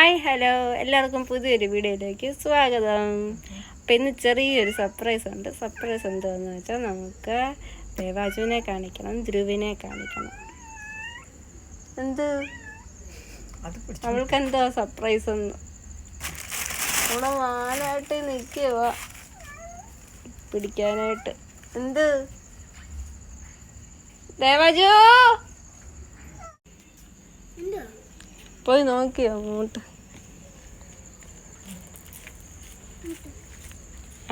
Hi hello എല്ലാവർക്കും പുതിയൊരു വീഡിയോയിലേക്ക് സ്വാഗതം. അപ്പം ഇന്ന് ചെറിയൊരു സർപ്രൈസ് ഉണ്ട്. സർപ്രൈസ് എന്താണെന്ന് വെച്ചാൽ നമുക്ക് ദേവാജുവിനെ കാണിക്കണം, ധ്രുവിനെ കാണിക്കണം. എന്ത് അവൾക്ക് എന്തോ സർപ്രൈസ് ഒന്ന് അവിടെ വാലായിട്ട് നിൽക്കുക പിടിക്കാനായിട്ട്. എന്ത് ദേവാജു പോയി നോക്കിയോ അങ്ങോട്ട്?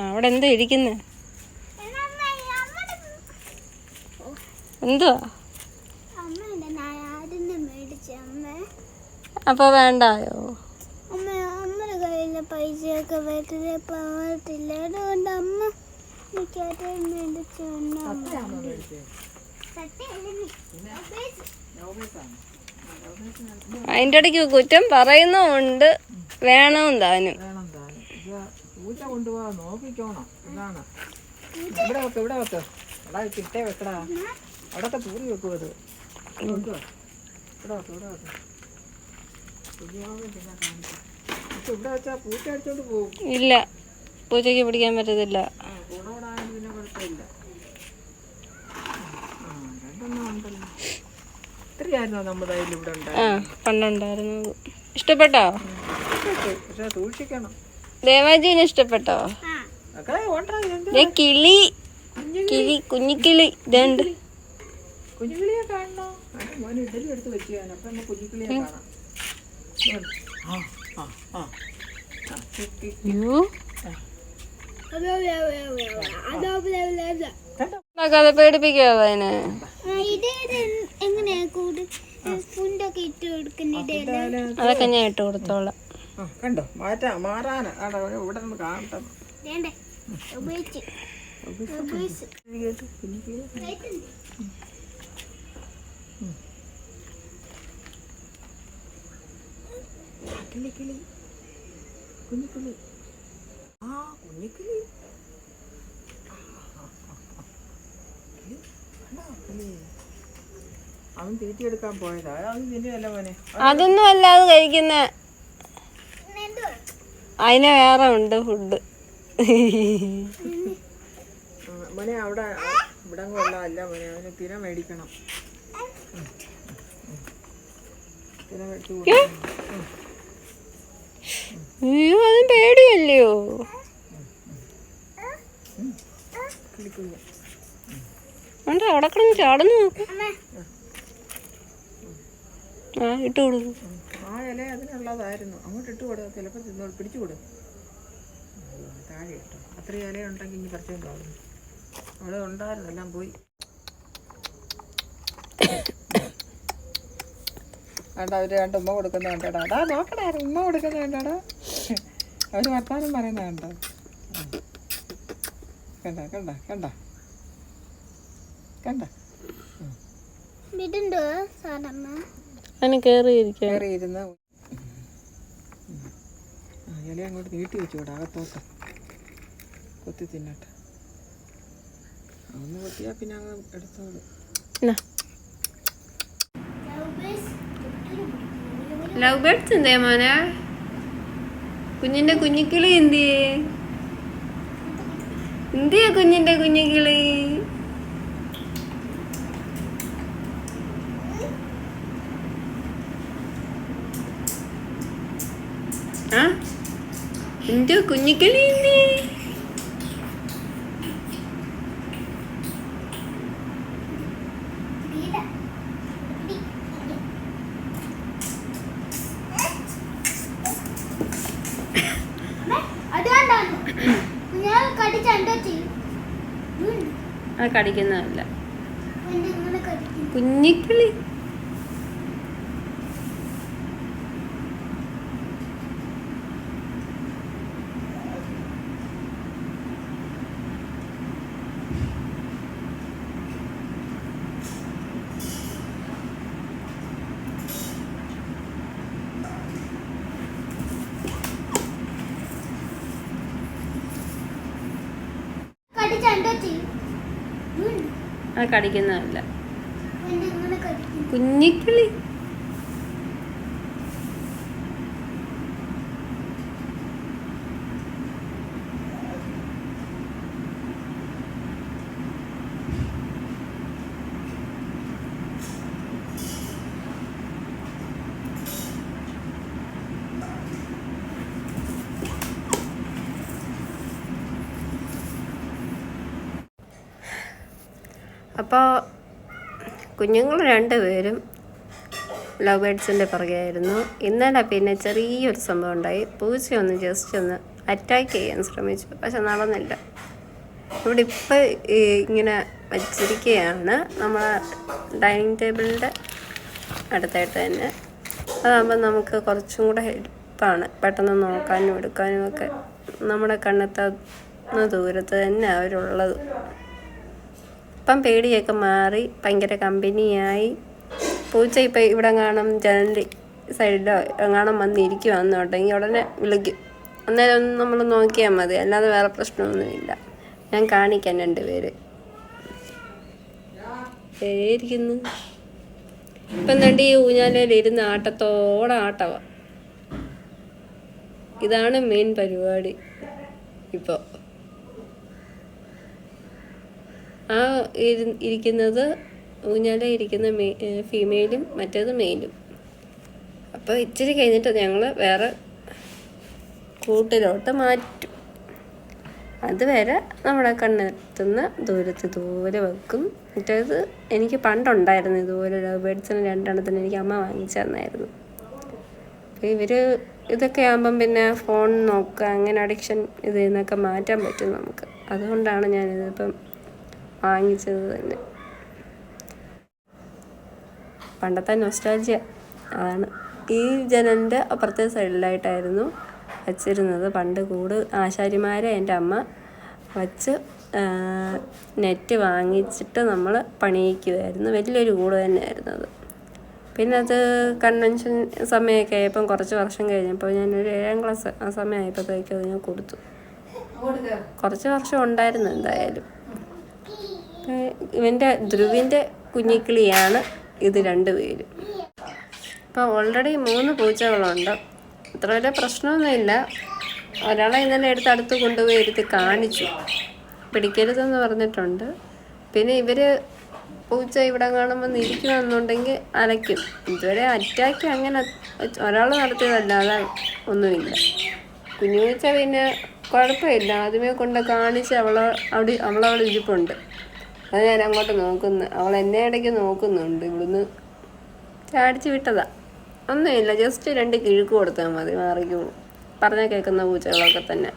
അവിടെ എന്തോ ഇരിക്കുന്നു? എന്തുവാ? അപ്പൊ വേണ്ടായോ? അമ്മയുടെ കയ്യിലെ പൈസയൊക്കെ വെറുതെ പോകത്തില്ല, അതുകൊണ്ട് അമ്മ അതിൻ്റെ ഇടയ്ക്ക് കുറ്റം പറയുന്നുണ്ട്. വേണം താനും. പൂച്ച കൊണ്ടുപോവാ നോക്കിക്കോണം. ഇതാണ് ഇവിടെ വെക്ക, ഇവിടെ വെക്ക, അവിടെ കിട്ടേ വെക്കടാ. അവിടത്തെ പൂരി വെക്കും. അത് ഇവിടെ വെക്ക, ഇവിടെ വെക്ക. ഇവിടെ വെച്ചാ പൂച്ച അടിച്ചോണ്ട് പോകും. ഇല്ല, പൂച്ചയ്ക്ക് പിടിക്കാൻ പറ്റത്തില്ല. കൂടോടായാലും പിന്നെ കുഴപ്പമില്ല. രണ്ടെണ്ണം ഉണ്ടല്ലോ. ഇത്രയായിരുന്നോ നമ്മുടെ കയ്യിൽ ഇവിടെ ഉണ്ടായിരുന്നു? പണ്ടുണ്ടായിരുന്നു. ഇഷ്ടപ്പെട്ടോ? പക്ഷെ സൂക്ഷിക്കണം. ദേവാജുവിന് ഇഷ്ടപ്പെട്ടോ? കിളി കിളി കുഞ്ഞിക്കിളി ഇതുണ്ട്. കുഞ്ഞുകിളിയെ കാണണോ? മോന് ഇഡലി എടുത്ത് വെച്ചു. അപ്പൊ നമ്മ കുഞ്ഞുകിളിയെ കാണാം. കഥ പേടിപ്പിക്കാതെ അതിന്. അതൊക്കെ ഞാൻ ഇട്ട് കൊടുത്തോളാം. കണ്ടോ മാറാന് ഇവിടെ നിന്ന് കാണട്ടെ. കിളി കിളി കുഞ്ഞിക്കിളി. കുഞ്ഞിക്കിളി അവൻ തീറ്റിയെടുക്കാൻ പോയതാ. അത് തിന്നുവല്ല മോനെ. അതൊന്നും അല്ല അത് കഴിക്കുന്ന. അതിന് വേറെ ഉണ്ട് ഫുഡ്. മോനെ അവിടെ ഇവിടെ കൊള്ളാമല്ല മോനെ. അവന് തിന മേടിക്കണം. തിന മേടിച്ചു. അയ്യോ, അതും പേടിയല്ലയോ? കിളിക്കുഞ്ഞ് ഉണ്ട് അവിടെ കിടന്ന് ചാടുന്നു നോക്ക്. ഇട്ട് കൊടുക്കും. ആ ഇല അതിനുള്ളതായിരുന്നു. അങ്ങോട്ട് ഇട്ട് കൊടുക്കുക. ചിലപ്പോൾ തിന്നോളൂ. പിടിച്ചു കൊടു. താഴെ ഇട്ടോ. അത്രയും ഇല ഉണ്ടെങ്കിൽ ഇനി പറിച്ചുകൊണ്ട് പോകുന്നു. അവിടെ ഉണ്ടായിരുന്നു, എല്ലാം പോയി. വേണ്ട, അവർ രണ്ട് ഉമ്മ കൊടുക്കുന്ന കണ്ടോടാ. അതാ നോക്കടാ, ഉമ്മ കൊടുക്കുന്ന കണ്ടോടാ. അവർ വർത്താനം പറയുന്ന കണ്ടോ? കണ്ട കണ്ട കണ്ട കണ്ട. അതിന് കയറിയിരുന്ന് ഇല അങ്ങോട്ട് നീട്ടി വെച്ചുകൂടാ. അകത്തോട്ട് കൊത്തി തിന്നട്ടെ. ഒന്ന് കൊത്തിയാൽ പിന്നെ അങ്ങ് എടുത്തോളൂ. ലവ് ബേർഡ്സ് എന്തേ മോനെ? കുഞ്ഞിന്റെ കുഞ്ഞിക്കിളി എന്തിയേ? എന്തിയാ കുഞ്ഞിന്റെ കുഞ്ഞിക്കിളി? എന്തോ കുഞ്ഞിക്കിളി എന്തി? അത് കടിക്കുന്നതല്ല, കുഞ്ഞിക്കിളി. അത് കടിക്കുന്നതല്ല, കുഞ്ഞിക്കിളി. അപ്പോൾ കുഞ്ഞുങ്ങൾ രണ്ടുപേരും ലവ് ബേഡ്സിൻ്റെ പുറകെയായിരുന്നു. ഇന്നലെ പിന്നെ ചെറിയൊരു സംഭവം ഉണ്ടായി. പൂച്ചയൊന്ന് ജസ്റ്റ് ഒന്ന് അറ്റാക്ക് ചെയ്യാൻ ശ്രമിച്ചു, പക്ഷെ നടന്നില്ല. ഇവിടെ ഇപ്പം ഇങ്ങനെ വച്ചിരിക്കുകയാണ് നമ്മളെ ഡൈനിങ് ടേബിളിൻ്റെ അടുത്തായിട്ട് തന്നെ. അതാകുമ്പോൾ നമുക്ക് കുറച്ചും കൂടെ ഹെൽപ്പാണ്, പെട്ടെന്ന് നോക്കാനും എടുക്കാനും ഒക്കെ. നമ്മുടെ കണ്ണെത്താവുന്ന ദൂരത്ത് തന്നെ അവരുള്ളത്. ഇപ്പം പേടിയൊക്കെ മാറി, ഭയങ്കര കമ്പനിയായി. പൂച്ച ഇപ്പം ഇവിടെ കാണും ജനലിൻ്റെ സൈഡിലോ എങ്ങാനും വന്നിരിക്കുവാന്നുണ്ടെങ്കിൽ ഉടനെ വിളിക്കും. അന്നേരം ഒന്ന് നമ്മൾ നോക്കിയാൽ മതി, അല്ലാതെ വേറെ പ്രശ്നമൊന്നുമില്ല. ഞാൻ കാണിക്കാൻ രണ്ടുപേര് ഇരിക്കുന്നു. ഇപ്പം നണ്ടി ഈ ഊഞ്ഞാലയിലിരുന്ന് ആട്ടത്തോടാട്ടവാ. ഇതാണ് മെയിൻ പരിപാടി ഇപ്പോൾ. ആ ഇരിക്കുന്നത് ഊഞ്ഞാല ഇരിക്കുന്ന ഫീമെയിലും മറ്റേത് മെയിലും. അപ്പോൾ ഇച്ചിരി കഴിഞ്ഞിട്ട് ഞങ്ങൾ വേറെ കൂട്ടിലോട്ട് മാറ്റും. അതുവരെ നമ്മുടെ കണ്ണെത്തുന്ന ദൂരെ വെക്കും. മറ്റേത് എനിക്ക് പണ്ടുണ്ടായിരുന്നു ഇതുപോലെ ലവ് ബേഡ്സിന് 2 എണ്ണത്തിന് എനിക്ക് അമ്മ വാങ്ങിച്ചു തന്നായിരുന്നു. അപ്പോൾ ഇവർ ഇതൊക്കെ ആകുമ്പം പിന്നെ ഫോൺ നോക്കുക, അങ്ങനെ അഡിക്ഷൻ ഇതിൽ നിന്നൊക്കെ മാറ്റാൻ പറ്റും നമുക്ക്. അതുകൊണ്ടാണ് ഞാനിതിപ്പം വാങ്ങിച്ചത് തന്നെ. പണ്ടത്തെ നൊസ്റ്റാൾജിയ അതാണ്. ഈ ജനലിൻ്റെ അപ്പുറത്തെ സൈഡിലായിട്ടായിരുന്നു വച്ചിരുന്നത് പണ്ട്. കൂട് ആശാരിമാരെ എൻ്റെ അമ്മ വച്ച് നെറ്റ് വാങ്ങിച്ചിട്ട് നമ്മൾ പണിയിക്കുമായിരുന്നു. വലിയൊരു കൂട് തന്നെയായിരുന്നു അത്. പിന്നെ അത് കൺവെൻഷൻ സമയമൊക്കെ ആയപ്പം കുറച്ച് വർഷം കഴിഞ്ഞപ്പോൾ ഞാനൊരു 7ാം ക്ലാസ് ആ സമയമായപ്പോഴത്തേക്കും അത് ഞാൻ കൊടുത്തു. കുറച്ച് വർഷം ഉണ്ടായിരുന്നു എന്തായാലും. ഇവൻ്റെ ധ്രുവിൻ്റെ കുഞ്ഞിക്കിളിയാണ് ഇത് 2 പേരും. ഇപ്പോൾ ഓൾറെഡി 3 പൂച്ചകളുണ്ട്. അത്ര വലിയ പ്രശ്നമൊന്നുമില്ല. ഒരാളെ ഇന്നലെ അടുത്ത് കൊണ്ടുപോയി ഇരുത്തി കാണിച്ചു, പിടിക്കരുതെന്ന് പറഞ്ഞിട്ടുണ്ട്. പിന്നെ ഇവർ പൂച്ച ഇവിടെ കാണുമ്പോൾ ഇരിക്കുമെന്നുണ്ടെങ്കിൽ അലയ്ക്കും. ഇതുവരെ അറ്റാക്ക് അങ്ങനെ ഒരാൾ നടത്തിയതല്ലാതെ ഒന്നുമില്ല. കുഞ്ഞു പൂച്ച പിന്നെ കുഴപ്പമില്ല. ആദ്യമേ കൊണ്ട് കാണിച്ച് അവളവിടെ ഇരിപ്പുണ്ട്. അത് ഞാൻ അങ്ങോട്ട് നോക്കുന്നു. അവൾ എന്നെ ഇടയ്ക്ക് നോക്കുന്നുണ്ട്. ഇവിടുന്ന് ചാടിച്ച് വിട്ടതാ. ഒന്നുമില്ല, ജസ്റ്റ് 2 കിഴുക്ക് കൊടുത്താൽ മതി, മാറിക്കോളും. പറഞ്ഞാൽ കേൾക്കുന്ന പൂച്ചകളൊക്കെ തന്നെ.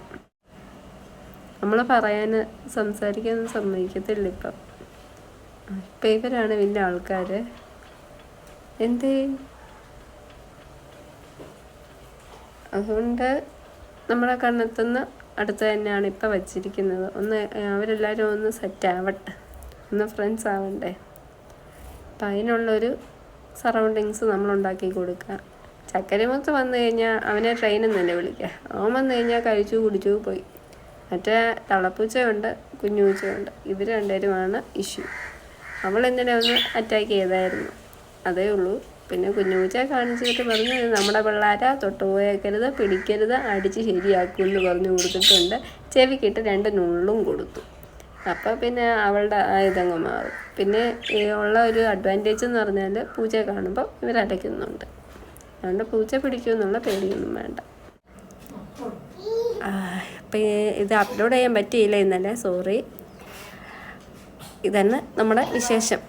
നമ്മൾ പറയാൻ സംസാരിക്കാൻ സമ്മതിക്കത്തില്ല ഇപ്പം. ഇവരാണ് വലിയ ആൾക്കാർ. എന്തേ അതുകൊണ്ട് നമ്മളെ കണ്ണെത്തുന്ന അടുത്ത് തന്നെയാണ് ഇപ്പം വച്ചിരിക്കുന്നത്. അവരെല്ലാവരും ഒന്ന് സെറ്റ് ആവട്ടെ, ഒന്ന് ഫ്രണ്ട്സ് ആവണ്ടേ. അപ്പം അതിനുള്ളൊരു സറൗണ്ടിങ്സ് നമ്മളുണ്ടാക്കി കൊടുക്കുക. ചക്കരമുത്ത് വന്നു കഴിഞ്ഞാൽ അവനെ ട്രെയിനിൽ തന്നെ വിളിക്കുക. അവൻ വന്നു കഴിഞ്ഞാൽ കഴിച്ചു കുടിച്ചു പോയി. മറ്റേ തളപ്പൂച്ചയുണ്ട്, കുഞ്ഞുപൂച്ചയുണ്ട്. ഇവർ 2 പേരുമാണ് ഇഷ്യൂ. അവൾ എന്തിനാ ഒന്ന് അറ്റാക്ക് ചെയ്തായിരുന്നു, അതേ ഉള്ളൂ. പിന്നെ കുഞ്ഞുപൂച്ചയെ കാണിച്ചിട്ട് പറഞ്ഞു നമ്മുടെ പിള്ളേരെ തൊട്ടുപോയേക്കരുത്, പിടിക്കരുത്, അടിച്ച് ശരിയാക്കും എന്ന് പറഞ്ഞു കൊടുത്തിട്ടുണ്ട്. ചെവിക്കിട്ട് 2 നുള്ളും കൊടുത്തു. അപ്പോൾ പിന്നെ അവളുടെ ഇതങ്ങ് മാറും. പിന്നെ ഉള്ള ഒരു അഡ്വാൻറ്റേജ് എന്ന് പറഞ്ഞാൽ പൂച്ചയെ കാണുമ്പോൾ ഇവരടയ്ക്കുന്നുണ്ട്. അതുകൊണ്ട് പൂച്ച പിടിക്കുമെന്നുള്ള പേടിയൊന്നും വേണ്ട. അപ്പം ഇത് അപ്ലോഡ് ചെയ്യാൻ പറ്റിയില്ല ഇന്നലെ, സോറി. ഇതന്നെ നമ്മുടെ വിശേഷം.